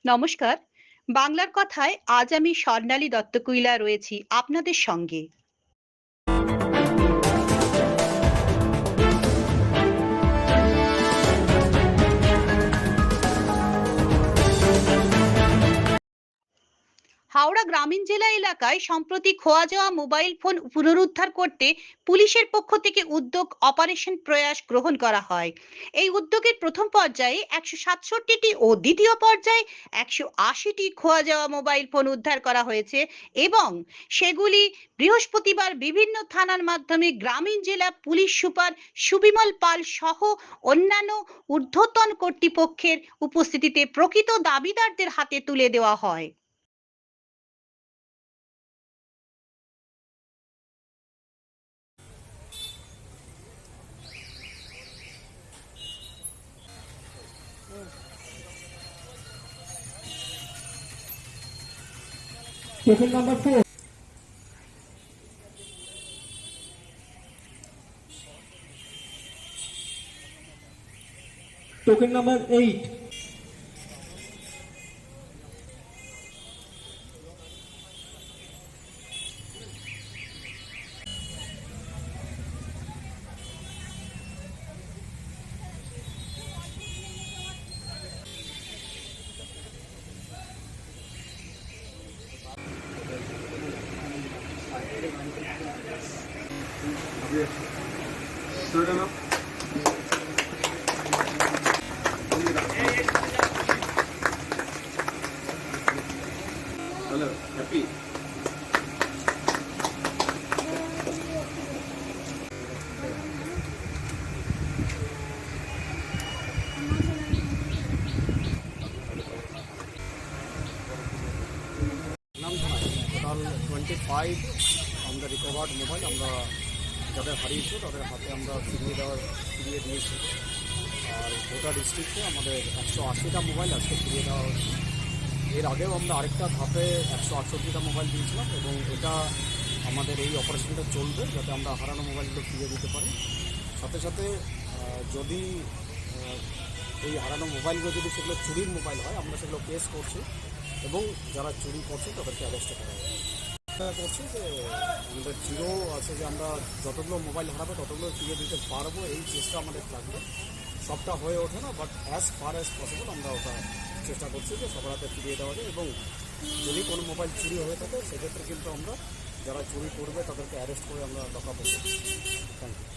নমস্কার। বাংলার কথায় আজ আমি স্বর্ণালী দত্তকুইলা রয়েছি আপনাদের সঙ্গে। হাওড়া গ্রামীণ জেলা এলাকায় সম্প্রতি খোয়া যাওয়া মোবাইল ফোন পুনরুদ্ধার করতে পুলিশের পক্ষ থেকে উদ্যোগ অপারেশন প্রয়াস গ্রহণ করা হয়। এই উদ্যোগের প্রথম পর্যায়ে 167টি ও দ্বিতীয় পর্যায়ে 180টি খোয়া যাওয়া মোবাইল ফোন উদ্ধার করা হয়েছে এবং সেগুলি বৃহস্পতিবার বিভিন্ন থানার মাধ্যমে গ্রামীণ জেলা পুলিশ সুপার সুবিমল পাল সহ অন্যান্য ঊর্ধ্বতন কর্তৃপক্ষের উপস্থিতিতে প্রকৃত দাবিদারদের হাতে তুলে দেওয়া হয়। Token number 4. Token number 8. Hello, happy. Total 25 আমরা রিকভার্ড মোবাইল আমরা যাদের হারিয়েছে তাদের হাতে আমরা ফিরিয়ে দিয়েছি। আর গোটা ডিস্ট্রিক্টে আমাদের 180টা মোবাইল আজকে ফিরিয়ে দেওয়া হচ্ছে। এর আগেও আমরা আরেকটা ধাপে 168টা মোবাইল দিয়েছিলাম এবং এটা আমাদের এই অপারেশনটা চলবে যাতে আমরা হারানো মোবাইলগুলো ফিরিয়ে দিতে পারি। সাথে সাথে যদি এই হারানো মোবাইলগুলো যদি সেগুলো চুরির মোবাইল হয় আমরা সেগুলো কেস করছি এবং যারা চুরি করছে তাদেরকে অ্যারেস্ট করা হবে। করছি যে আমাদের জিরো আছে যে আমরা যতগুলো মোবাইল হারাবো ততগুলো ফিরিয়ে দিতে পারবো, এই চেষ্টা আমাদের থাকবে। সবটা হয়ে ওঠে না, but as far as possible আমরা ওটা চেষ্টা করছি যে সবার হাতে ফিরিয়ে দেওয়া যায়। এবং যদি কোনো মোবাইল চুরি হয়ে থাকে সেক্ষেত্রে কিন্তু আমরা যারা চুরি করবে তাদেরকে অ্যারেস্ট করে আমরা লকআপ করছি। Thank you.